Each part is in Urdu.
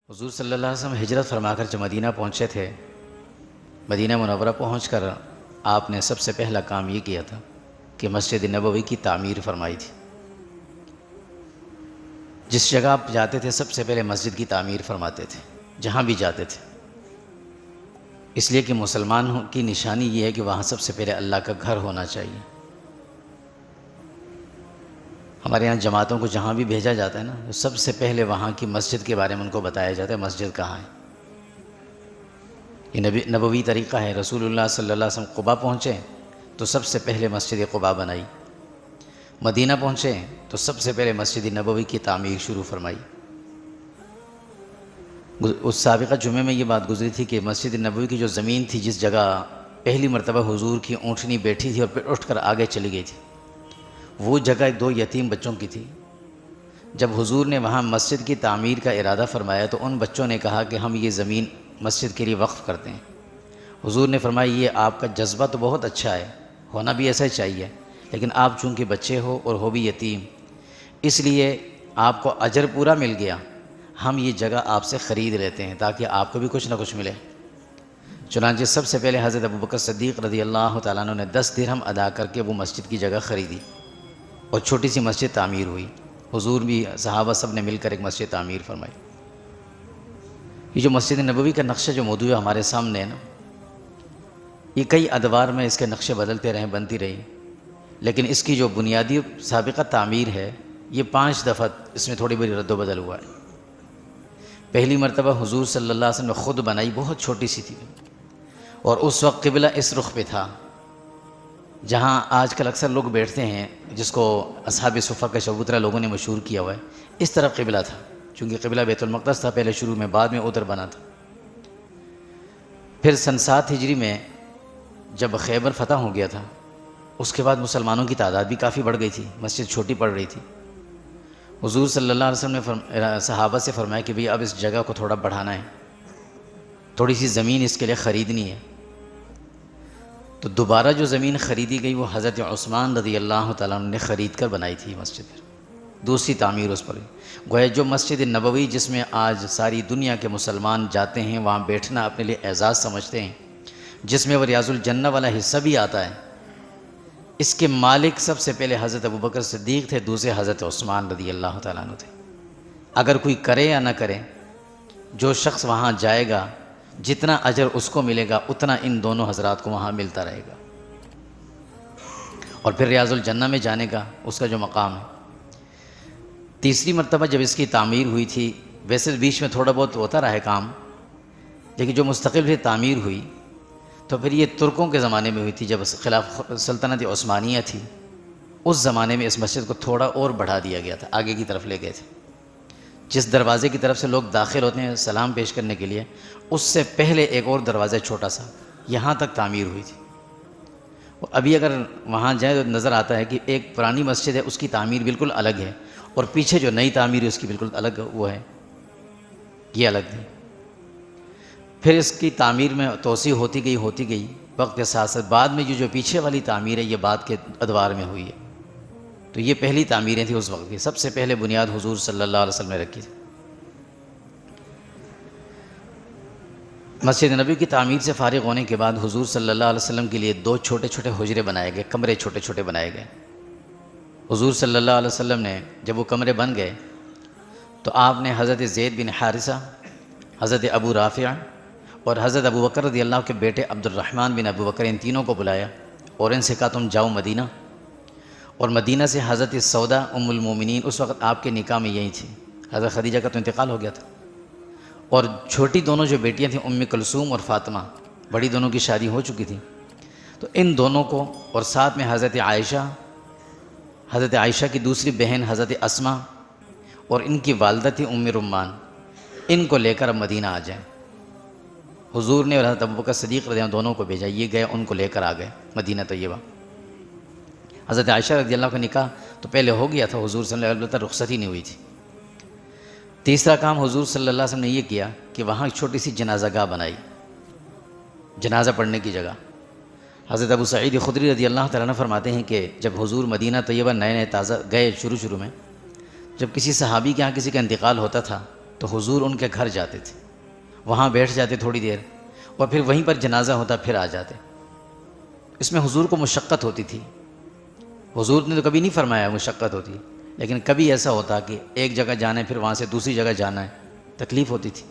حضور صلی اللہ علیہ وسلم ہجرت فرما کر جب مدینہ پہنچے تھے، مدینہ منورہ پہنچ کر آپ نے سب سے پہلا کام یہ کیا تھا کہ مسجد نبوی کی تعمیر فرمائی تھی۔ جس جگہ آپ جاتے تھے سب سے پہلے مسجد کی تعمیر فرماتے تھے، جہاں بھی جاتے تھے، اس لیے کہ مسلمان کی نشانی یہ ہے کہ وہاں سب سے پہلے اللہ کا گھر ہونا چاہیے۔ ہمارے یہاں جماعتوں کو جہاں بھی بھیجا جاتا ہے نا، تو سب سے پہلے وہاں کی مسجد کے بارے میں ان کو بتایا جاتا ہے مسجد کہاں ہے۔ یہ نبوی طریقہ ہے۔ رسول اللہ صلی اللہ علیہ وسلم قباء پہنچے تو سب سے پہلے مسجد قباء بنائی، مدینہ پہنچے تو سب سے پہلے مسجد نبوی کی تعمیر شروع فرمائی۔ اس سابقہ جمعے میں یہ بات گزری تھی کہ مسجد نبوی کی جو زمین تھی، جس جگہ پہلی مرتبہ حضور کی اونٹنی بیٹھی تھی اور پھر اٹھ کر آگے چلی گئی تھی، وہ جگہ 2 یتیم بچوں کی تھی۔ جب حضور نے وہاں مسجد کی تعمیر کا ارادہ فرمایا تو ان بچوں نے کہا کہ ہم یہ زمین مسجد کے لیے وقف کرتے ہیں۔ حضور نے فرمایا یہ آپ کا جذبہ تو بہت اچھا ہے، ہونا بھی ایسا ہی چاہیے، لیکن آپ چونکہ بچے ہو اور ہو بھی یتیم، اس لیے آپ کو اجر پورا مل گیا، ہم یہ جگہ آپ سے خرید لیتے ہیں تاکہ آپ کو بھی کچھ نہ کچھ ملے۔ چنانچہ سب سے پہلے حضرت ابوبکر صدیق رضی اللہ تعالیٰ عنہ نے 10 درہم ادا کر کے وہ مسجد کی جگہ خریدی اور چھوٹی سی مسجد تعمیر ہوئی۔ حضور بھی، صحابہ سب نے مل کر ایک مسجد تعمیر فرمائی۔ یہ جو مسجد نبوی کا نقشہ جو موضوع ہمارے سامنے ہے نا، یہ کئی ادوار میں اس کے نقشے بدلتے رہے، بنتی رہی، لیکن اس کی جو بنیادی سابقہ تعمیر ہے یہ 5 دفعہ اس میں تھوڑی بڑی رد و بدل ہوا ہے۔ پہلی مرتبہ حضور صلی اللہ علیہ وسلم نے خود بنائی، بہت چھوٹی سی تھی، اور اس وقت قبلہ اس رخ پہ تھا جہاں آج کل اکثر لوگ بیٹھتے ہیں، جس کو اصحاب صفہ کا چبوترا لوگوں نے مشہور کیا ہوا ہے، اس طرف قبلہ تھا، چونکہ قبلہ بیت المقدس تھا پہلے شروع میں، بعد میں ادھر بنا تھا۔ پھر سن 7 ہجری میں جب خیبر فتح ہو گیا تھا، اس کے بعد مسلمانوں کی تعداد بھی کافی بڑھ گئی تھی، مسجد چھوٹی پڑ رہی تھی۔ حضور صلی اللہ علیہ وسلم نے صحابہ سے فرمایا کہ اب اس جگہ کو تھوڑا بڑھانا ہے، تھوڑی سی زمین اس کے لیے خریدنی ہے۔ تو دوبارہ جو زمین خریدی گئی وہ حضرت عثمان رضی اللہ تعالیٰ عنہ نے خرید کر بنائی تھی مسجد، دوسری تعمیر اس پر۔ گویا جو مسجد نبوی جس میں آج ساری دنیا کے مسلمان جاتے ہیں، وہاں بیٹھنا اپنے لیے اعزاز سمجھتے ہیں، جس میں وہ ریاض الجنہ والا حصہ بھی آتا ہے، اس کے مالک سب سے پہلے حضرت ابوبکر صدیق تھے، دوسرے حضرت عثمان رضی اللہ تعالیٰ عنہ تھے۔ اگر کوئی کرے یا نہ کرے، جو شخص وہاں جائے گا جتنا اجر اس کو ملے گا اتنا ان دونوں حضرات کو وہاں ملتا رہے گا، اور پھر ریاض الجنہ میں جانے کا اس کا جو مقام ہے۔ تیسری مرتبہ جب اس کی تعمیر ہوئی تھی، ویسے بیچ میں تھوڑا بہت ہوتا رہا ہے کام، لیکن جو مستقل پھر تعمیر ہوئی تو پھر یہ ترکوں کے زمانے میں ہوئی تھی، جب خلاف سلطنت عثمانیہ تھی، اس زمانے میں اس مسجد کو تھوڑا اور بڑھا دیا گیا تھا، آگے کی طرف لے گئے تھے۔ جس دروازے کی طرف سے لوگ داخل ہوتے ہیں سلام پیش کرنے کے لیے، اس سے پہلے ایک اور دروازہ چھوٹا سا یہاں تک تعمیر ہوئی تھی۔ ابھی اگر وہاں جائیں تو نظر آتا ہے کہ ایک پرانی مسجد ہے، اس کی تعمیر بالکل الگ ہے، اور پیچھے جو نئی تعمیر ہے اس کی بالکل الگ وہ ہے، یہ الگ تھی۔ پھر اس کی تعمیر میں توسیع ہوتی گئی وقت کے ساتھ ساتھ، بعد میں جو پیچھے والی تعمیر ہے یہ بعد کے ادوار میں ہوئی ہے۔ تو یہ پہلی تعمیریں تھیں اس وقت کی، سب سے پہلے بنیاد حضور صلی اللہ علیہ وسلم نے رکھی تھی۔ مسجد نبی کی تعمیر سے فارغ ہونے کے بعد حضور صلی اللہ علیہ وسلم کے لیے 2 چھوٹے چھوٹے حجرے بنائے گئے، کمرے چھوٹے چھوٹے بنائے گئے۔ حضور صلی اللہ علیہ وسلم نے جب وہ کمرے بن گئے تو آپ نے حضرت زید بن حارثہ، حضرت ابو رافع اور حضرت ابوبکر رضی اللہ کے بیٹے عبد الرحمن بن ابوبکر، ان تینوں کو بلایا اور ان سے کہا تم جاؤ مدینہ، اور مدینہ سے حضرت سودا ام المومنین، اس وقت آپ کے نکاح میں یہی تھی، حضرت خدیجہ کا تو انتقال ہو گیا تھا، اور چھوٹی دونوں جو بیٹیاں تھیں ام کلثوم اور فاطمہ، بڑی دونوں کی شادی ہو چکی تھی، تو ان دونوں کو، اور ساتھ میں حضرت عائشہ کی دوسری بہن حضرت اسماء اور ان کی والدہ تھی ام رمان، ان کو لے کر اب مدینہ آ جائیں۔ حضور نے اور حضرت ابوبکر صدیق رضی اللہ عنہ دونوں کو بھیجا، یہ گئے ان کو لے کر آ گئے مدینہ طیبہ۔ حضرت عائشہ رضی اللہ کا نکاح تو پہلے ہو گیا تھا، حضور صلی اللہ علیہ وسلم رخصتی نہیں ہوئی تھی۔ تیسرا کام حضور صلی اللہ علیہ وسلم نے یہ کیا کہ وہاں ایک چھوٹی سی جنازہ گاہ بنائی، جنازہ پڑھنے کی جگہ۔ حضرت ابو سعید خدری رضی اللہ تعالیٰ عنہ فرماتے ہیں کہ جب حضور مدینہ طیبہ نئے تازہ گئے، شروع میں جب کسی صحابی کے یہاں کسی کا انتقال ہوتا تھا تو حضور ان کے گھر جاتے تھے، وہاں بیٹھ جاتے تھوڑی دیر، اور پھر وہیں پر جنازہ ہوتا پھر آ جاتے۔ اس میں حضور کو مشقت ہوتی تھی، حضور نے تو کبھی نہیں فرمایا مشقت ہوتی، لیکن کبھی ایسا ہوتا کہ ایک جگہ جانا ہے پھر وہاں سے دوسری جگہ جانا ہے، تکلیف ہوتی تھی۔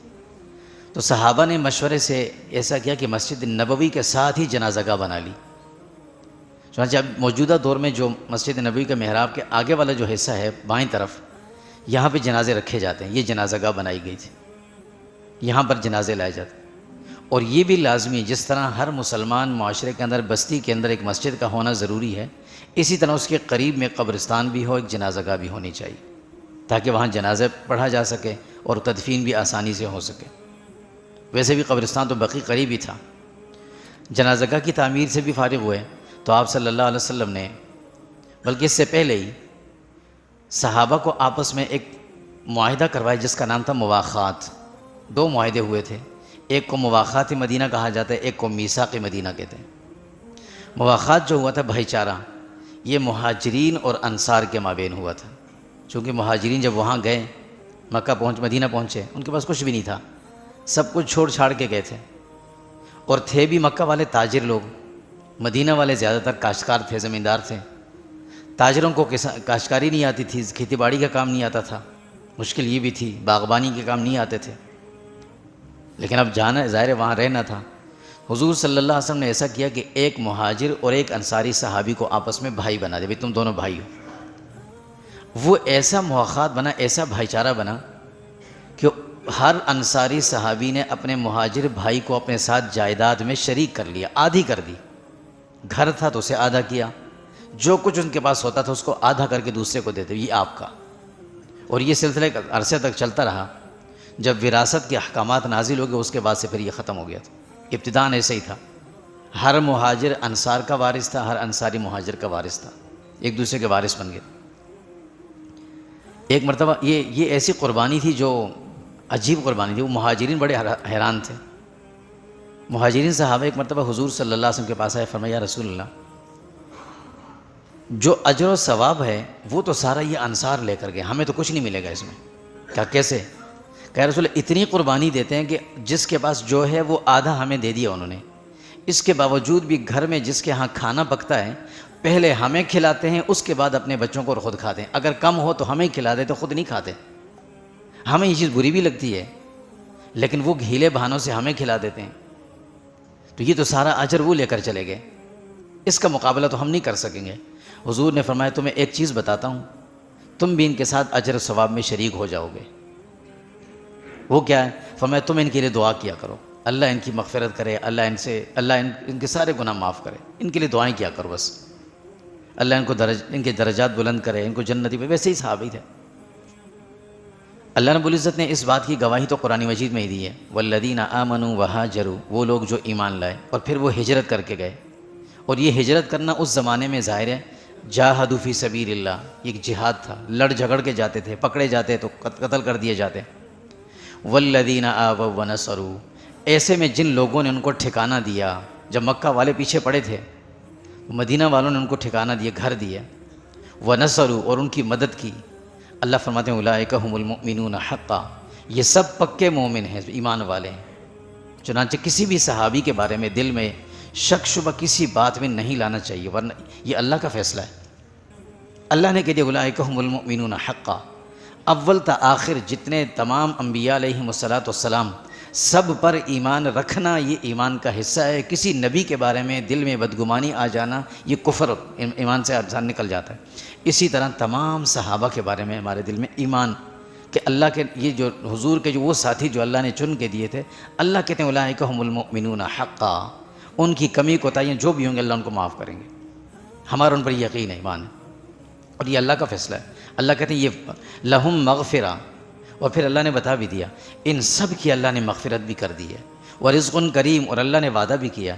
تو صحابہ نے مشورے سے ایسا کیا کہ مسجد نبوی کے ساتھ ہی جنازہ گاہ بنا لی۔ چنانچہ اب موجودہ دور میں جو مسجد نبوی کے محراب کے آگے والا جو حصہ ہے بائیں طرف، یہاں پہ جنازے رکھے جاتے ہیں، یہ جنازہ گاہ بنائی گئی تھی، یہاں پر جنازے لائے جاتے ہیں۔ اور یہ بھی لازمی، جس طرح ہر مسلمان معاشرے کے اندر بستی کے اندر ایک مسجد کا ہونا ضروری ہے، اسی طرح اس کے قریب میں قبرستان بھی ہو، ایک جنازہ گاہ بھی ہونی چاہیے، تاکہ وہاں جنازہ پڑھا جا سکے اور تدفین بھی آسانی سے ہو سکے۔ ویسے بھی قبرستان تو بقی قریب ہی تھا۔ جنازہ گاہ کی تعمیر سے بھی فارغ ہوئے تو آپ صلی اللہ علیہ وسلم نے، بلکہ اس سے پہلے ہی صحابہ کو آپس میں ایک معاہدہ کروایا جس کا نام تھا مواخات۔ دو معاہدے ہوئے تھے، ایک کو مواخات مدینہ کہا جاتا ہے، ایک کو میثاق مدینہ کہتے ہیں۔ مواخات جو ہوا تھا بھائی چارہ، یہ مہاجرین اور انصار کے مابین ہوا تھا، چونکہ مہاجرین جب وہاں گئے، مدینہ پہنچے، ان کے پاس کچھ بھی نہیں تھا، سب کچھ چھوڑ چھاڑ کے گئے تھے، اور تھے بھی مکہ والے تاجر لوگ، مدینہ والے زیادہ تر کاشتکار تھے، زمیندار تھے۔ تاجروں کو کاشتکاری نہیں آتی تھی، کھیتی باڑی کا کام نہیں آتا تھا، مشکل یہ بھی تھی، باغبانی کے کام نہیں آتے تھے، لیکن اب جانا ظاہر وہاں رہنا تھا۔ حضور صلی اللہ علیہ وسلم نے ایسا کیا کہ ایک مہاجر اور ایک انصاری صحابی کو آپس میں بھائی بنا دے، بھائی تم دونوں بھائی ہو۔ وہ ایسا مواخات بنا، ایسا بھائی چارہ بنا کہ ہر انصاری صحابی نے اپنے مہاجر بھائی کو اپنے ساتھ جائیداد میں شریک کر لیا، آدھی کر دی۔ گھر تھا تو اسے آدھا کیا، جو کچھ ان کے پاس ہوتا تھا اس کو آدھا کر کے دوسرے کو دیتے، یہ آپ کا۔ اور یہ سلسلہ ایک عرصے تک چلتا رہا۔ جب وراثت کے احکامات نازل ہو گئے اس کے بعد سے پھر یہ ختم ہو گیا تھا۔ ابتداءً ایسے ہی تھا، ہر مہاجر انصار کا وارث تھا، ہر انصاری مہاجر کا وارث تھا، ایک دوسرے کے وارث بن گئے۔ ایک مرتبہ یہ ایسی قربانی تھی جو عجیب قربانی تھی، وہ مہاجرین بڑے حیران تھے۔ مہاجرین صحابہ ایک مرتبہ حضور صلی اللہ علیہ وسلم کے پاس آئے، فرمایا یا رسول اللہ، جو اجر و ثواب ہے وہ تو سارا یہ انصار لے کر گئے، ہمیں تو کچھ نہیں ملے گا اس میں۔ کیا کیسے؟ کہ رسول اللہ اتنی قربانی دیتے ہیں کہ جس کے پاس جو ہے وہ آدھا ہمیں دے دیا انہوں نے، اس کے باوجود بھی گھر میں جس کے ہاں کھانا پکتا ہے پہلے ہمیں کھلاتے ہیں، اس کے بعد اپنے بچوں کو خود کھاتے ہیں، اگر کم ہو تو ہمیں کھلا دے تو خود نہیں کھاتے۔ ہمیں یہ چیز بری بھی لگتی ہے، لیکن وہ ہیلے بہانوں سے ہمیں کھلا دیتے ہیں، تو یہ تو سارا اجر وہ لے کر چلے گئے، اس کا مقابلہ تو ہم نہیں کر سکیں گے۔ حضور نے فرمایا تمہیں ایک چیز بتاتا ہوں، تم بھی ان کے ساتھ اجر و ثواب میں شریک ہو جاؤ گے۔ وہ کیا ہے؟ فرمایا تم ان کے لیے دعا کیا کرو، اللہ ان کی مغفرت کرے، اللہ ان کے سارے گناہ معاف کرے، ان کے لیے دعائیں کیا کرو بس، اللہ ان کے درجات بلند کرے، ان کو جنتی۔ ویسے ہی صحابی تھے۔ اللہ رب العزت نے اس بات کی گواہی تو قرآن مجید میں ہی دی ہے، والذین آمنوا وہاجروا، وہ لوگ جو ایمان لائے اور پھر وہ ہجرت کر کے گئے۔ اور یہ ہجرت کرنا اس زمانے میں ظاہر ہے جاہدوا فی سبیل اللہ، یہ ایک جہاد تھا، لڑ جھگڑ کے جاتے تھے، پکڑے جاتے تو قتل کر دیے جاتے۔ والذین آووا ونصروا، ایسے میں جن لوگوں نے ان کو ٹھکانہ دیا، جب مکہ والے پیچھے پڑے تھے مدینہ والوں نے ان کو ٹھکانہ دیا، گھر دیا، ونصروا، اور ان کی مدد کی۔ اللہ فرماتے ہیں اولئک ھم المؤمنون حقا، یہ سب پکے مومن ہیں، ایمان والے ہیں۔ چنانچہ کسی بھی صحابی کے بارے میں دل میں شک شبہ کسی بات میں نہیں لانا چاہیے، ورنہ یہ اللہ کا فیصلہ ہے۔ اللہ نے کہہ دیا اولئک ھم المؤمنون حقا، اول تا آخر جتنے تمام انبیاء علیہم والسلام سب پر ایمان رکھنا یہ ایمان کا حصہ ہے۔ کسی نبی کے بارے میں دل میں بدگمانی آ جانا یہ کفر، ایمان سے انسان نکل جاتا ہے۔ اسی طرح تمام صحابہ کے بارے میں ہمارے دل میں ایمان کہ اللہ کے یہ جو حضور کے جو وہ ساتھی جو اللہ نے چن کے دیے تھے، اللہ کہتے ہیں اولئک ھم المؤمنون حقا، ان کی کمی کوتاہیاں جو بھی ہوں گے اللہ ان کو معاف کریں گے، ہمارا ان پر یقین ہے، ایمان ہے، اور یہ اللہ کا فیصلہ ہے۔ اللہ کہتے ہیں یہ لہم مغفرہ، اور پھر اللہ نے بتا بھی دیا ان سب کی اللہ نے مغفرت بھی کر دی ہے، ورزق کریم، اور اللہ نے وعدہ بھی کیا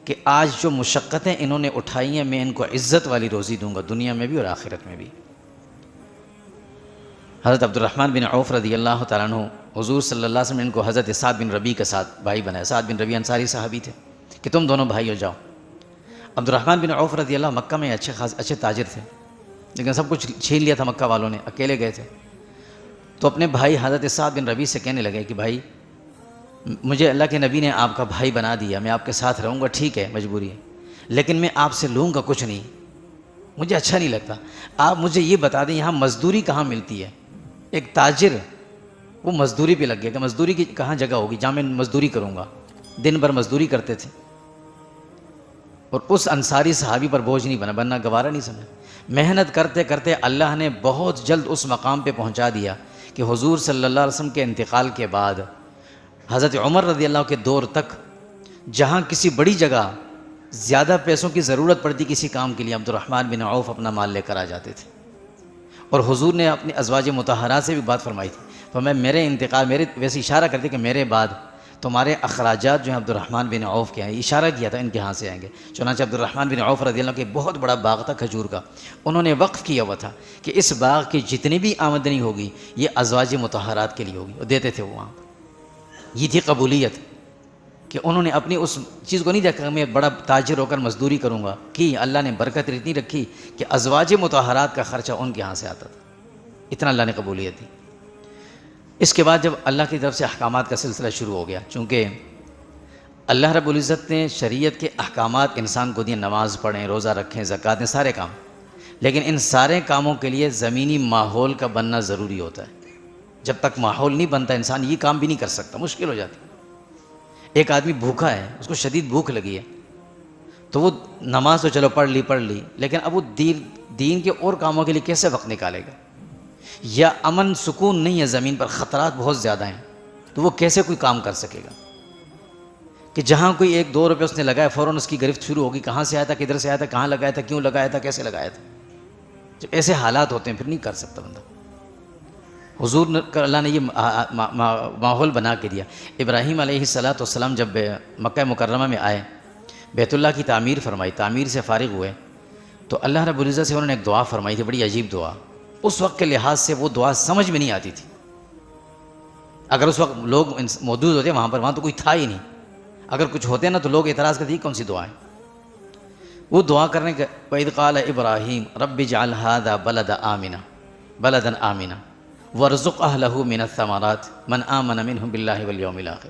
کہ آج جو مشقتیں انہوں نے اٹھائی ہیں میں ان کو عزت والی روزی دوں گا، دنیا میں بھی اور آخرت میں بھی۔ حضرت عبد الرحمن بن عوف رضی اللہ تعالیٰ عنہ، حضور صلی اللہ علیہ وسلم نے ان کو حضرت سعد بن ربیع کے ساتھ بھائی بنایا۔ سعد بن ربیع انصاری صحابی تھے کہ تم دونوں بھائی ہو جاؤ۔ عبد الرحمن بن عوف رضی اللہ مکہ میں اچھے تاجر تھے، لیکن سب کچھ چھین لیا تھا مکہ والوں نے، اکیلے گئے تھے۔ تو اپنے بھائی حضرت سعد بن ربیع سے کہنے لگے کہ بھائی مجھے اللہ کے نبی نے آپ کا بھائی بنا دیا، میں آپ کے ساتھ رہوں گا، ٹھیک ہے مجبوری ہے، لیکن میں آپ سے لوں گا کچھ نہیں، مجھے اچھا نہیں لگتا۔ آپ مجھے یہ بتا دیں یہاں مزدوری کہاں ملتی ہے؟ ایک تاجر وہ مزدوری پہ لگ گیا کہ مزدوری کی کہاں جگہ ہوگی جہاں میں مزدوری کروں گا۔ دن بھر مزدوری کرتے تھے اور اس انصاری صحابی پر بوجھ نہیں بننا گوارا نہیں سمجھا۔ محنت کرتے کرتے اللہ نے بہت جلد اس مقام پہ پہنچا دیا کہ حضور صلی اللہ علیہ وسلم کے انتقال کے بعد حضرت عمر رضی اللہ کے دور تک جہاں کسی بڑی جگہ زیادہ پیسوں کی ضرورت پڑتی کسی کام کے لیے، عبد الرحمن بن عوف اپنا مال لے کر آ جاتے تھے۔ اور حضور نے اپنی ازواج مطہرات سے بھی بات فرمائی تھی، فرمایا میرے انتقال، میرے ویسے اشارہ کرتے کہ میرے بعد تمہارے اخراجات جو ہیں عبد الرحمن بن عوف کے ہیں، اشارہ کیا تھا ان کے ہاں سے آئیں گے۔ چنانچہ عبد الرحمن بن عوف رضی اللہ کے بہت بڑا باغ تھا کھجور کا، انہوں نے وقف کیا ہوا تھا کہ اس باغ کی جتنی بھی آمدنی ہوگی یہ ازواج مطہرات کے لیے ہوگی، اور دیتے تھے وہ وہاں۔ یہ تھی قبولیت کہ انہوں نے اپنی اس چیز کو نہیں دیکھا کہ میں بڑا تاجر ہو کر مزدوری کروں گا، کہ اللہ نے برکت اتنی رکھی کہ ازواج مطہرات کا خرچہ ان کے ہاں سے آتا تھا، اتنا اللہ نے قبولیت دی۔ اس کے بعد جب اللہ کی طرف سے احکامات کا سلسلہ شروع ہو گیا، چونکہ اللہ رب العزت نے شریعت کے احکامات انسان کو دیے، نماز پڑھیں، روزہ رکھیں، زکوٰۃ دیں، سارے کام، لیکن ان سارے کاموں کے لیے زمینی ماحول کا بننا ضروری ہوتا ہے۔ جب تک ماحول نہیں بنتا انسان یہ کام بھی نہیں کر سکتا، مشکل ہو جاتی۔ ایک آدمی بھوکا ہے، اس کو شدید بھوک لگی ہے، تو وہ نماز تو چلو پڑھ لی، لیکن اب وہ دین کے اور کاموں کے لیے کیسے وقت نکالے گا؟ یا امن سکون نہیں ہے زمین پر، خطرات بہت زیادہ ہیں، تو وہ کیسے کوئی کام کر سکے گا؟ کہ جہاں کوئی 1-2 روپے اس نے لگایا فوراً اس کی گرفت شروع ہوگی، کہاں سے آیا تھا، کدھر سے آیا تھا، کہاں لگایا تھا، کیوں لگایا تھا، کیسے لگایا تھا۔ جب ایسے حالات ہوتے ہیں پھر نہیں کر سکتا بندہ۔ حضور اللہ نے یہ ماحول بنا کے دیا۔ ابراہیم علیہ السلام جب مکہ مکرمہ میں آئے، بیت اللہ کی تعمیر فرمائی، تعمیر سے فارغ ہوئے تو اللہ رب العزت سے انہوں نے ایک دعا فرمائی تھی، بڑی عجیب دعا۔ اس وقت کے لحاظ سے وہ دعا سمجھ میں نہیں آتی تھی، اگر اس وقت لوگ موجود ہوتے وہاں تو کوئی تھا ہی نہیں، اگر کچھ ہوتے نا تو لوگ اعتراض کرتے کون سی دعا ہے۔ وہ دعا کرنے کے وَإِذْ قَالَ إِبْرَاهِيمُ رَبِّ اجْعَلْ هَذَا بَلَدًا آمِنًا وَارْزُقْ أَهْلَهُ مِنَ الثَّمَرَاتِ مَنْ آمَنَ مِنْهُمْ بِاللَّهِ وَالْيَوْمِ الْآخِرِ۔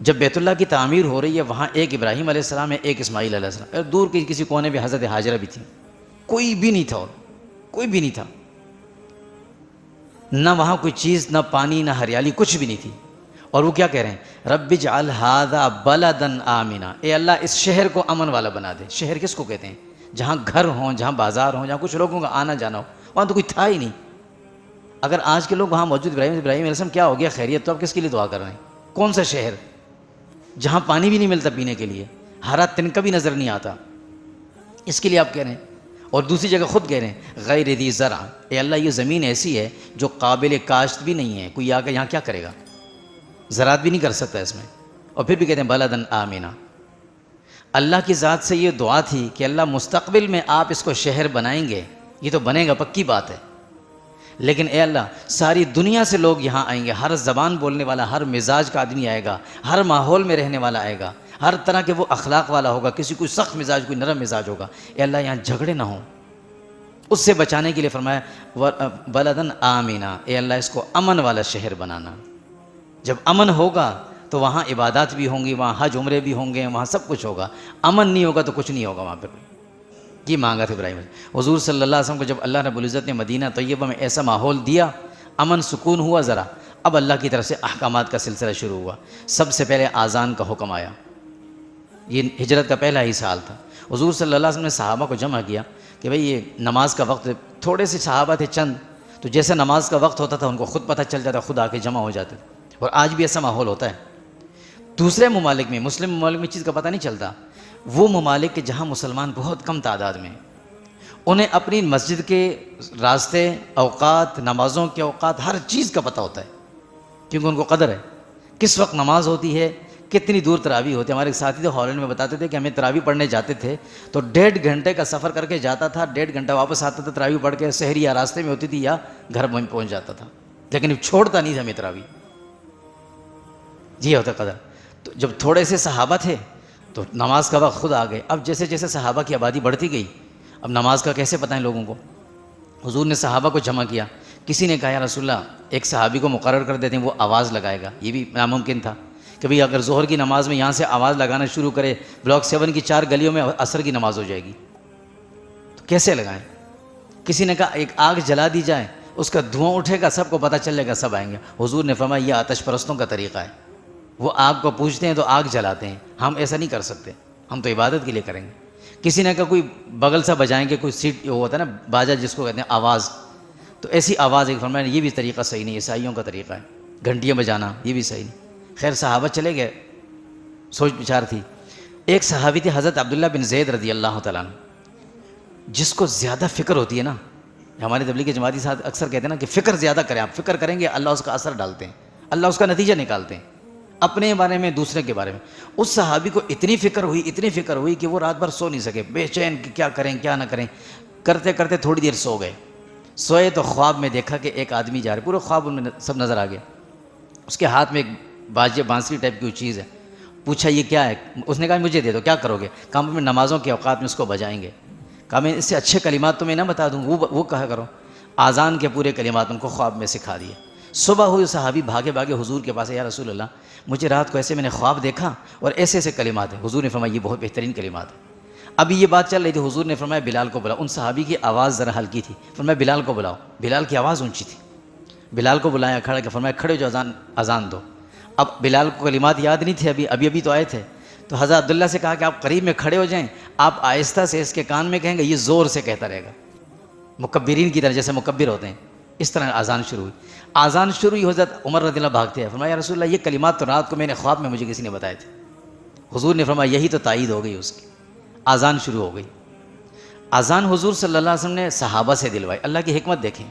جب بیت اللہ کی تعمیر ہو رہی ہے، وہاں ایک ابراہیم علیہ السلام ہے، ایک اسماعیل علیہ السلام، اور دور کے کسی کونے میں حضرت ہاجرہ بھی تھی، کوئی بھی نہیں تھا، اور کوئی بھی نہیں تھا، نہ وہاں کوئی چیز، نہ پانی، نہ ہریالی، کچھ بھی نہیں تھی۔ اور وہ کیا کہہ رہے ہیں؟ رب اجعل ھذا بلدا آمنا، اے اللہ اس شہر کو امن والا بنا دے۔ شہر کس کو کہتے ہیں؟ جہاں گھر ہوں، جہاں بازار ہوں، جہاں کچھ لوگوں کا آنا جانا ہو، وہاں تو کوئی تھا ہی نہیں۔ اگر آج کے لوگ وہاں موجود، ابراہیم علیہ السلام کیا ہو گیا، خیریت، تو آپ کس کے لیے دعا کر رہے ہیں؟ کون سا شہر جہاں پانی بھی نہیں ملتا پینے کے لیے، ہرا تنکا بھی نظر نہیں آتا، اس کے لیے آپ کہہ رہے ہیں؟ اور دوسری جگہ خود کہہ رہے ہیں غیر ذی زرع، اے اللہ یہ زمین ایسی ہے جو قابل کاشت بھی نہیں ہے، کوئی آ کے یہاں کیا کرے گا، زراعت بھی نہیں کر سکتا اس میں، اور پھر بھی کہتے ہیں بلدن آمنا۔ اللہ کی ذات سے یہ دعا تھی کہ اللہ مستقبل میں آپ اس کو شہر بنائیں گے، یہ تو بنے گا، پکی بات ہے، لیکن اے اللہ ساری دنیا سے لوگ یہاں آئیں گے، ہر زبان بولنے والا، ہر مزاج کا آدمی آئے گا، ہر ماحول میں رہنے والا آئے گا، ہر طرح کے وہ اخلاق والا ہوگا، کسی کوئی سخت مزاج، کوئی نرم مزاج ہوگا، اے اللہ یہاں جھگڑے نہ ہوں۔ اس سے بچانے کے لیے فرمایا بلدن آمنا، اے اللہ اس کو امن والا شہر بنانا۔ جب امن ہوگا تو وہاں عبادات بھی ہوں گی، وہاں حج عمرے بھی ہوں گے، وہاں سب کچھ ہوگا۔ امن نہیں ہوگا تو کچھ نہیں ہوگا وہاں پہ۔ یہ مانگا تھا ابراہیم حضور صلی اللہ علیہ وسلم کو، جب اللہ رب العزت نے مدینہ طیبہ میں ایسا ماحول دیا، امن سکون ہوا ذرا، اب اللہ کی طرف سے احکامات کا سلسلہ شروع ہوا۔ سب سے پہلے آذان کا حکم آیا، یہ ہجرت کا پہلا ہی سال تھا۔ حضور صلی اللہ علیہ وسلم نے صحابہ کو جمع کیا کہ بھئی یہ نماز کا وقت، تھوڑے سے صحابہ تھے چند، تو جیسے نماز کا وقت ہوتا تھا ان کو خود پتہ چل جاتا، خود آ کے جمع ہو جاتے، اور آج بھی ایسا ماحول ہوتا ہے۔ دوسرے ممالک میں، مسلم ممالک میں چیز کا پتہ نہیں چلتا، وہ ممالک کے جہاں مسلمان بہت کم تعداد میں، انہیں اپنی مسجد کے راستے، اوقات، نمازوں کے اوقات، ہر چیز کا پتہ ہوتا ہے، کیونکہ ان کو قدر ہے کس وقت نماز ہوتی ہے، کتنی دور تراویح ہوتی ہے۔ ہمارے ایک ساتھی تھے ہالینڈ میں، بتاتے تھے کہ ہمیں تراویح پڑھنے جاتے تھے تو 1.5 گھنٹے کا سفر کر کے جاتا تھا، 1.5 گھنٹہ واپس آتا تھا، تراویح پڑھ کے سحری یا راستے میں ہوتی تھی یا گھر میں پہنچ جاتا تھا، لیکن چھوڑتا نہیں تھا ہمیں تراویح۔ یہ ہوتا قدر۔ تو جب تھوڑے سے صحابہ تھے تو نماز کا وقت خود آ گئے۔ اب جیسے جیسے صحابہ کی آبادی بڑھتی گئی، اب نماز کا کیسے پتہ ہے لوگوں کو؟ حضور نے صحابہ کو جمع کیا کسی نے کہا یا رسول اللہ ایک صحابی کو مقرر کر دیتے ہیں، وہ آواز لگائے گا، یہ بھی ناممکن تھا کہ بھئی اگر ظہر کی نماز میں یہاں سے آواز لگانا شروع کرے، بلاک 7 کی 4 گلیوں میں عصر کی نماز ہو جائے گی، تو کیسے لگائیں؟ کسی نے کہا ایک آگ جلا دی جائے، اس کا دھواں اٹھے گا، سب کو پتہ چلے گا، سب آئیں گے۔ حضور نے فرمایا یہ آتش پرستوں کا طریقہ ہے، وہ آگ کو پوجتے ہیں تو آگ جلاتے ہیں، ہم ایسا نہیں کر سکتے، ہم تو عبادت کے لیے کریں گے۔ کسی نے کہا کوئی بغل سا بجائیں گے، کوئی سیٹ وہ ہوتا ہے نا باجا جس کو کہتے ہیں آواز، تو ایسی آواز ایک فرمایا یہ بھی طریقہ صحیح نہیں، عیسائیوں کا طریقہ ہے گھنٹیاں بجانا، یہ بھی صحیح نہیں۔ خیر صحابہ چلے گئے، سوچ بچار تھی۔ ایک صحابی تھے حضرت عبداللہ بن زید رضی اللہ تعالیٰ عنہ، جس کو زیادہ فکر ہوتی ہے نا، ہمارے تبلیغی جماعتی ساتھ اکثر کہتے ہیں نا کہ فکر زیادہ کریں، آپ فکر کریں گے اللہ اس کا اثر ڈالتے ہیں، اللہ اس کا نتیجہ نکالتے ہیں، اپنے بارے میں دوسرے کے بارے میں۔ اس صحابی کو اتنی فکر ہوئی کہ وہ رات بھر سو نہیں سکے، بے چین کہ کیا کریں کیا نہ کریں، کرتے کرتے تھوڑی دیر سو گئے۔ سوئے تو خواب میں دیکھا کہ ایک آدمی جا رہا ہے، پورے خواب ان میں سب نظر آ گیا، اس کے ہاتھ میں ایک بانسری ٹائپ کی چیز ہے۔ پوچھا یہ کیا ہے؟ اس نے کہا مجھے دے دو، کیا کرو گے؟ کہا میں نمازوں کے اوقات میں اس کو بجائیں گے۔ کہا میں اس سے اچھے کلمات تو میں نہ بتا دوں، وہ کہا کرو۔ آذان کے پورے کلمات ان کو خواب میں سکھا دیے۔ صبح ہوئی صحابی بھاگے حضور کے پاس، یا رسول اللہ مجھے رات کو ایسے میں نے خواب دیکھا اور ایسے ایسے کلمات ہیں۔ حضور نے فرمایا یہ بہت بہترین کلمات ہیں۔ ابھی یہ بات چل رہی تھی، حضور نے فرمایا بلال کو بلاؤ۔ ان صحابی کی آواز ذرا ہلکی تھی، فرمایا بلال کو بلاؤ۔ بلال کی آواز اونچی تھی، بلال کو بلایا، کھڑا کہ فرمایا کھڑے جو اذان دو۔ اب بلال کو کلمات یاد نہیں تھے، ابھی تو آئے تھے، تو حضرت عبداللہ سے کہا کہ آپ قریب میں کھڑے ہو جائیں، آپ آہستہ سے اس کے کان میں کہیں گے، یہ زور سے کہتا رہے گا، مکبرین کی طرح جیسے مکبر ہوتے ہیں۔ اس طرح اذان شروع ہوئی۔ اذان شروع ہوئی، حضرت عمر رضی اللہ بھاگتے ہیں، فرمایا یا رسول اللہ یہ کلمات تو رات کو میں نے خواب میں مجھے کسی نے بتائے تھے۔ حضور نے فرمایا یہی تو تائید ہو گئی اس کی۔ اذان شروع ہو گئی۔ اذان حضور صلی اللہ علیہ وسلم نے صحابہ سے دلوائی۔ اللہ کی حکمت دیکھیں،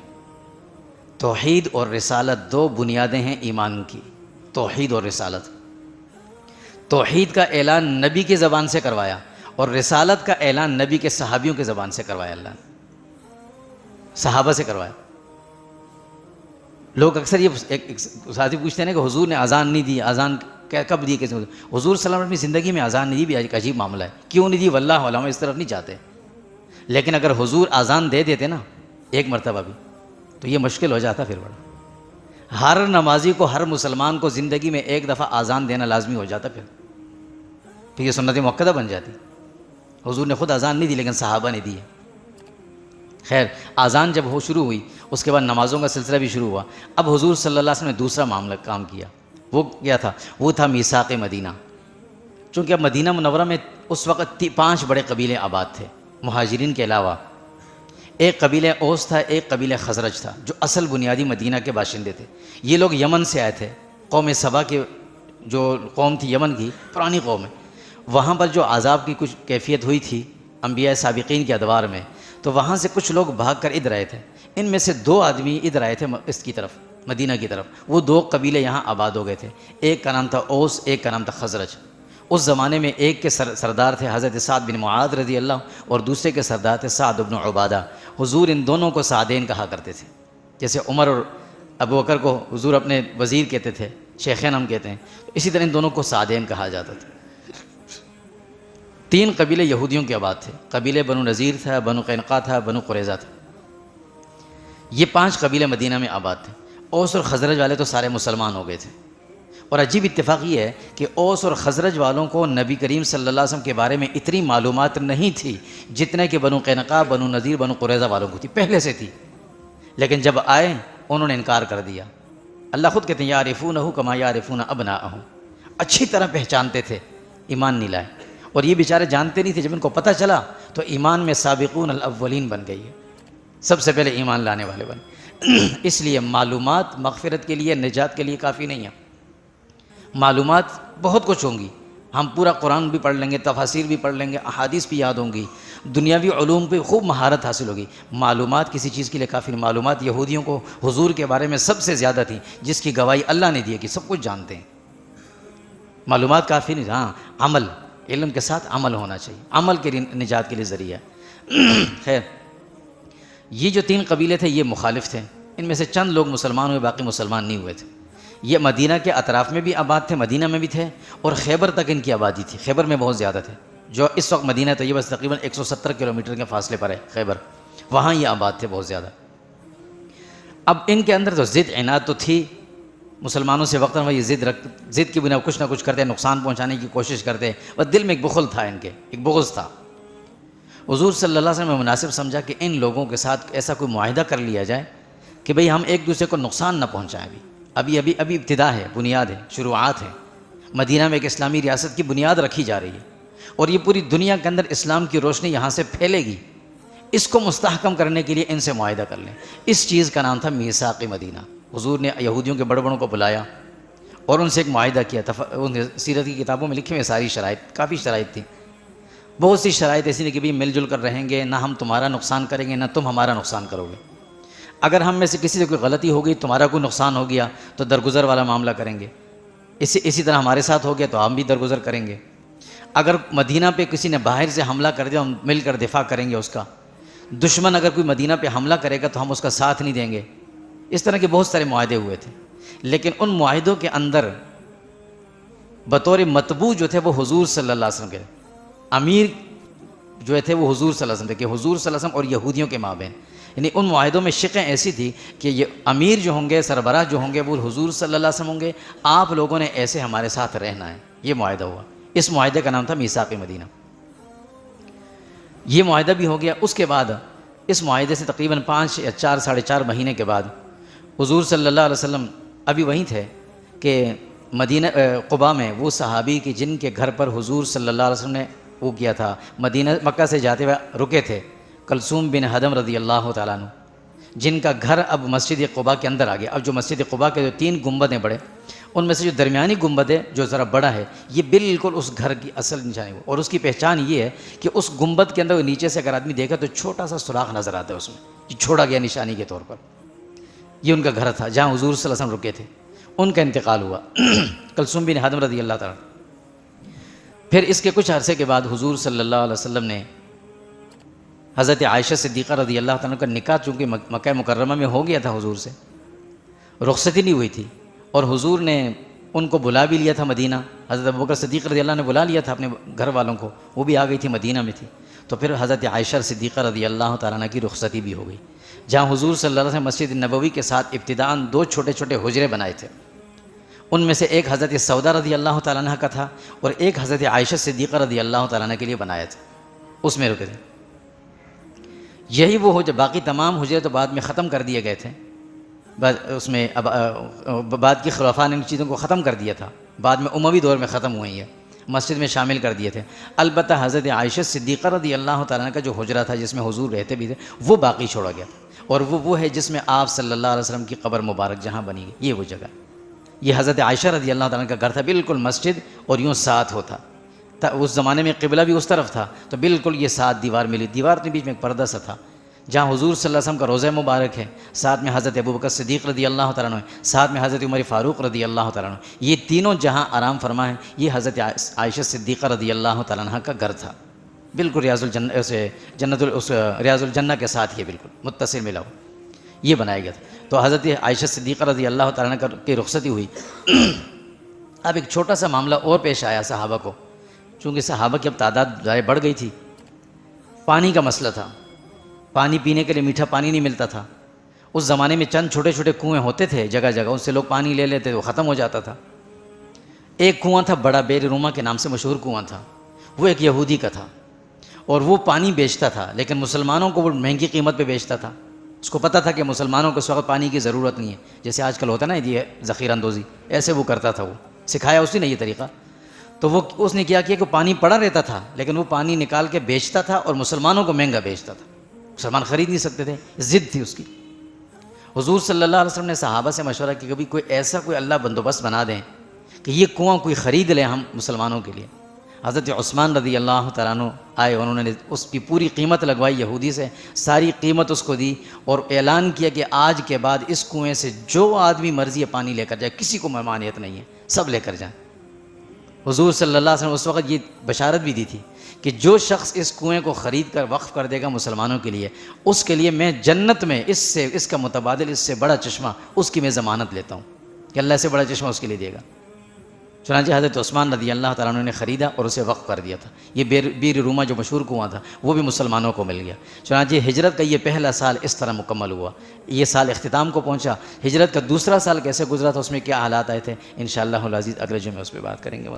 توحید اور رسالت دو بنیادیں ہیں ایمان کی، توحید اور رسالت۔ توحید کا اعلان نبی کی زبان سے کروایا اور رسالت کا اعلان نبی کے صحابیوں کی زبان سے کروایا، اللہ نے صحابہ سے کروایا۔ لوگ اکثر یہ ایک ساتھی پوچھتے ہیں کہ حضور نے اذان نہیں دی، اذان کب دی؟ کیسے؟ حضور صلی اللہ علیہ وسلم اپنی زندگی میں اذان نہیں دی، بھی ایک عجیب معاملہ ہے، کیوں نہیں دی؟ واللہ علم، اس طرف نہیں چاہتے، لیکن اگر حضور اذان دے دیتے نا ایک مرتبہ بھی تو یہ مشکل ہو جاتا پھر بڑا۔ ہر نمازی کو، ہر مسلمان کو زندگی میں ایک دفعہ اذان دینا لازمی ہو جاتا، پھر یہ سنت مؤکدہ بن جاتی۔ حضور نے خود اذان نہیں دی لیکن صحابہ نے دی ہے۔ خیر اذان جب شروع ہوئی اس کے بعد نمازوں کا سلسلہ بھی شروع ہوا۔ اب حضور صلی اللہ علیہ وسلم نے دوسرا معاملہ کام کیا، وہ کیا تھا؟ وہ تھا میثاق مدینہ۔ چونکہ اب مدینہ منورہ میں اس وقت 5 بڑے قبیلے آباد تھے مہاجرین کے علاوہ۔ ایک قبیلہ اوس تھا، ایک قبیلہ خزرج تھا، جو اصل بنیادی مدینہ کے باشندے تھے۔ یہ لوگ یمن سے آئے تھے، قوم سبا کی جو قوم تھی یمن کی پرانی قوم ہے، وہاں پر جو عذاب کی کچھ کیفیت ہوئی تھی انبیاء سابقین کے ادوار میں، تو وہاں سے کچھ لوگ بھاگ کر ادھر آئے تھے۔ ان میں سے 2 آدمی ادھر آئے تھے اس کی طرف، مدینہ کی طرف۔ وہ 2 قبیلے یہاں آباد ہو گئے تھے، ایک کا نام تھا اوس، ایک کا نام تھا خزرج۔ اس زمانے میں ایک کے سردار تھے حضرت سعد بن معاذ رضی اللہ، اور دوسرے کے سردار تھے سعد بن عبادہ۔ حضور ان دونوں کو سعدین کہا کرتے تھے، جیسے عمر اور ابو بکر کو حضور اپنے وزیر کہتے تھے، شیخین ہم کہتے ہیں، اسی طرح ان دونوں کو سعدین کہا جاتا تھا۔ 3 قبیلے یہودیوں کے آباد تھے، قبیلے بنو نذیر تھا، بنو قینقاع تھا، بنو قریظہ تھا۔ یہ 5 قبیلے مدینہ میں آباد تھے۔ اوس اور خزرج والے تو سارے مسلمان ہو گئے تھے، اور عجیب اتفاق یہ ہے کہ اوس اور خزرج والوں کو نبی کریم صلی اللہ علیہ وسلم کے بارے میں اتنی معلومات نہیں تھی جتنے کہ بنو قینقاع، بنو نذیر، بنو قریظہ والوں کو تھی، پہلے سے تھی، لیکن جب آئے انہوں نے انکار کر دیا۔ اللہ خود کہتے ہیں یعرفونہ کما یعرفون ابناءہم، اچھی طرح پہچانتے تھے، ایمان نہیں لائے، اور یہ بیچارے جانتے نہیں تھے۔ جب ان کو پتہ چلا تو ایمان میں سابقون الاولین بن گئی ہے، سب سے پہلے ایمان لانے والے بن۔ اس لیے معلومات مغفرت کے لیے، نجات کے لیے کافی نہیں ہیں۔ معلومات بہت کچھ ہوں گی، ہم پورا قرآن بھی پڑھ لیں گے، تفاسیر بھی پڑھ لیں گے، احادیث بھی یاد ہوں گی، دنیاوی علوم پہ خوب مہارت حاصل ہوگی، معلومات کسی چیز کے لیے کافی نہیں۔ معلومات یہودیوں کو حضور کے بارے میں سب سے زیادہ تھی، جس کی گواہی اللہ نے دی ہے کہ سب کچھ جانتے ہیں۔ معلومات کافی نہیں، ہاں عمل، علم کے ساتھ عمل ہونا چاہیے، عمل کے نجات کے لیے ذریعہ ہے۔ خیر یہ جو 3 قبیلے تھے یہ مخالف تھے، ان میں سے چند لوگ مسلمان ہوئے، باقی مسلمان نہیں ہوئے تھے۔ یہ مدینہ کے اطراف میں بھی آباد تھے، مدینہ میں بھی تھے، اور خیبر تک ان کی آبادی تھی، خیبر میں بہت زیادہ تھے، جو اس وقت مدینہ طیبہ بس تقریباً 170 کلومیٹر کے فاصلے پر ہے خیبر، وہاں یہ آباد تھے بہت زیادہ۔ اب ان کے اندر تو ضد عناد تو تھی، مسلمانوں سے وقتاً وہ یہ ضد کی بنا کچھ نہ کچھ کرتے، نقصان پہنچانے کی کوشش کرتے، اور دل میں ایک بخل تھا، ان کے ایک بغض تھا۔ حضور صلی اللہ علیہ وسلم نے مناسب سمجھا کہ ان لوگوں کے ساتھ ایسا کوئی معاہدہ کر لیا جائے کہ بھئی ہم ایک دوسرے کو نقصان نہ پہنچائیں۔ ابھی ابتدا ہے، بنیاد ہے، شروعات ہے۔ مدینہ میں ایک اسلامی ریاست کی بنیاد رکھی جا رہی ہے، اور یہ پوری دنیا کے اندر اسلام کی روشنی یہاں سے پھیلے گی۔ اس کو مستحکم کرنے کے لیے ان سے معاہدہ کر لیں۔ اس چیز کا نام تھا میثاق مدینہ۔ حضور نے یہودیوں کے بڑوں کو بلایا اور ان سے ایک معاہدہ کیا۔ ان سیرت کی کتابوں میں لکھی ہوئی ساری شرائط، کافی شرائط تھیں، بہت سی شرائط ایسی نہیں کہ بھی مل جل کر رہیں گے، نہ ہم تمہارا نقصان کریں گے نہ تم ہمارا نقصان کرو گے۔ اگر ہم میں سے کسی سے کوئی غلطی ہو گئی، تمہارا کوئی نقصان ہو گیا تو درگزر والا معاملہ کریں گے، اسی طرح ہمارے ساتھ ہو گیا تو ہم بھی درگزر کریں گے۔ اگر مدینہ پہ کسی نے باہر سے حملہ کر دیا، ہم مل کر دفاع کریں گے اس کا۔ دشمن اگر کوئی مدینہ پہ حملہ کرے گا تو ہم اس کا ساتھ نہیں دیں گے۔ اس طرح کے بہت سارے معاہدے ہوئے تھے، لیکن ان معاہدوں کے اندر بطور مطبوع جو تھے وہ حضور صلی اللہ علیہ وسلم کے امیر جو تھے، وہ حضور صلی اللہ علیہ وسلم تھے، کہ حضور صلی اللہ علیہ وسلم اور یہودیوں کے مابین، یعنی ان معاہدوں میں شقیں ایسی تھی کہ یہ امیر جو ہوں گے، سربراہ جو ہوں گے، وہ حضور صلی اللہ علیہ وسلم ہوں گے، آپ لوگوں نے ایسے ہمارے ساتھ رہنا ہے۔ یہ معاہدہ ہوا، اس معاہدے کا نام تھا میثاق مدینہ۔ یہ معاہدہ بھی ہو گیا۔ اس کے بعد اس معاہدے سے تقریباً 5 یا 4 ساڑھے 4 مہینے کے بعد حضور صلی اللہ علیہ وسلم ابھی وہیں تھے کہ مدینہ قباء میں وہ صحابی کی جن کے گھر پر حضور صلی اللہ علیہ وسلم نے وہ کیا تھا، مکہ سے جاتے ہوئے رکے تھے، کلثوم بن حدم رضی اللہ تعالیٰ عنہ، جن کا گھر اب مسجد قباء کے اندر آ گیا۔ اب جو مسجد قباء کے جو 3 گنبد ہیں بڑے، ان میں سے جو درمیانی گنبد ہے جو ذرا بڑا ہے، یہ بالکل اس گھر کی اصل نشانی ہے، اور اس کی پہچان یہ ہے کہ اس گنبد کے اندر نیچے سے اگر آدمی دیکھا تو چھوٹا سا سوراخ نظر آتا ہے اس میں، یہ چھوڑا گیا نشانی کے طور پر۔ یہ ان کا گھر تھا جہاں حضور صلی اللہ علیہ وسلم رکے تھے۔ ان کا انتقال ہوا کلثوم بن حدم رضی اللہ تعالیٰ۔ پھر اس کے کچھ عرصے کے بعد حضور صلی اللہ علیہ وسلم نے حضرت عائشہ صدیقہ رضی اللہ تعالیٰ کا نکاح چونکہ مکہ مکرمہ میں ہو گیا تھا، حضور سے رخصتی نہیں ہوئی تھی، اور حضور نے ان کو بلا بھی لیا تھا مدینہ۔ حضرت ابوبکر صدیق رضی اللہ نے بلا لیا تھا اپنے گھر والوں کو، وہ بھی آ گئی تھی، مدینہ میں تھی۔ تو پھر حضرت عائشہ صدیقہ رضی اللہ تعالیٰ عنہ کی رخصتی بھی ہو گئی، جہاں حضور صلی اللہ علیہ وسلم مسجد نبوی کے ساتھ ابتداءً 2 چھوٹے چھوٹے حجرے بنائے تھے۔ ان میں سے ایک حضرت سودا رضی اللہ تعالیٰ عنہ کا تھا، اور ایک حضرت عائشہ صدیقہ رضی اللہ تعالیٰ عنہ کے لیے بنایا تھا، اس میں رکے تھے۔ یہی وہ ہو جو باقی تمام حجرے تو بعد میں ختم کر دیے گئے تھے، اس میں بعد کی خلفاء نے ان چیزوں کو ختم کر دیا تھا، بعد میں اموی دور میں ختم ہوئی ہیں، مسجد میں شامل کر دیے تھے۔ البتہ حضرت عائشہ صدیقہ رضی اللہ تعالیٰ عنہ کا جو حجرہ تھا جس میں حضور رہتے بھی تھے، وہ باقی چھوڑا گیا، اور وہ ہے جس میں آپ صلی اللہ علیہ وسلم کی قبر مبارک جہاں بنی گئی، یہ وہ جگہ۔ یہ حضرت عائشہ رضی اللہ تعالیٰ عنہ کا گھر تھا، بالکل مسجد اور یوں ساتھ ہوتا۔ اس زمانے میں قبلہ بھی اس طرف تھا، تو بالکل یہ ساتھ دیوار ملی، دیوار کے بیچ میں ایک پردہ سا تھا، جہاں حضور صلی اللہ علیہ وسلم کا روضہ مبارک ہے، ساتھ میں حضرت ابوبکر صدیق رضی اللہ تعالیٰ عنہ، ساتھ میں حضرت عمر فاروق رضی اللہ تعالیٰ عنہ، یہ تینوں جہاں آرام فرما ہیں، یہ حضرت عائشہ صدیقہ رضی اللہ تعالیٰ عنہ کا گھر تھا، بالکل ریاض الجنہ کے ساتھ یہ بالکل متصل ملا ہو، یہ بنایا گیا تھا۔ تو حضرت عائشہ صدیقہ رضی اللہ تعالیٰ عنہ کی رخصتی ہوئی۔ اب ایک چھوٹا سا معاملہ اور پیش آیا صحابہ کو، چونکہ صحابہ کی اب تعداد ذرا بڑھ گئی تھی، پانی کا مسئلہ تھا، پانی پینے کے لیے میٹھا پانی نہیں ملتا تھا۔ اس زمانے میں چند چھوٹے چھوٹے کنویں ہوتے تھے جگہ جگہ، ان سے لوگ پانی لے لیتے، وہ ختم ہو جاتا تھا۔ ایک کنواں تھا بڑا، بیر روما کے نام سے مشہور کنواں تھا، وہ ایک یہودی کا تھا، اور وہ پانی بیچتا تھا، لیکن مسلمانوں کو وہ مہنگی قیمت پہ بیچتا تھا۔ اس کو پتہ تھا کہ مسلمانوں کو اس وقت پانی کی ضرورت نہیں ہے، جیسے آج کل ہوتا نا یہ ذخیرہ اندوزی، ایسے وہ کرتا تھا، وہ سکھایا اسی نے یہ طریقہ۔ تو اس نے کیا کہ پانی پڑا رہتا تھا، لیکن وہ پانی نکال کے بیچتا تھا اور مسلمانوں کو مہنگا بیچتا تھا، مسلمان خرید نہیں سکتے تھے، ضد تھی اس کی۔ حضور صلی اللہ علیہ وسلم نے صحابہ سے مشورہ کہ کبھی کوئی ایسا کوئی اللہ بندوبست بنا دیں کہ یہ کنواں کوئی خرید لیں ہم مسلمانوں کے لیے۔ حضرت عثمان رضی اللہ تعالیٰ عنہ آئے، انہوں نے اس کی پوری قیمت لگوائی یہودی سے، ساری قیمت اس کو دی، اور اعلان کیا کہ آج کے بعد اس کنویں سے جو آدمی مرضی پانی لے کر جائے، کسی کو ممانعت نہیں ہے، سب لے کر جائیں۔ حضور صلی اللہ علیہ وسلم اس وقت یہ بشارت بھی دی تھی کہ جو شخص اس کنویں کو خرید کر وقف کر دے گا مسلمانوں کے لیے، اس کے لیے میں جنت میں اس کا متبادل، اس سے بڑا چشمہ اس کی میں ضمانت لیتا ہوں کہ اللہ سے بڑا چشمہ اس کے لیے دے گا۔ چنانچہ حضرت عثمان رضی اللہ تعالیٰ عنہ نے خریدا اور اسے وقف کر دیا تھا. یہ بیر روما جو مشہور کنواں تھا وہ بھی مسلمانوں کو مل گیا. چنانچہ ہجرت کا یہ پہلا سال اس طرح مکمل ہوا. یہ سال اختتام کو پہنچا. ہجرت کا دوسرا سال کیسے گزرا تھا، اس میں کیا حالات آئے تھے، انشاءاللہ العزیز اگلے جمعے اس پہ بات کریں گے.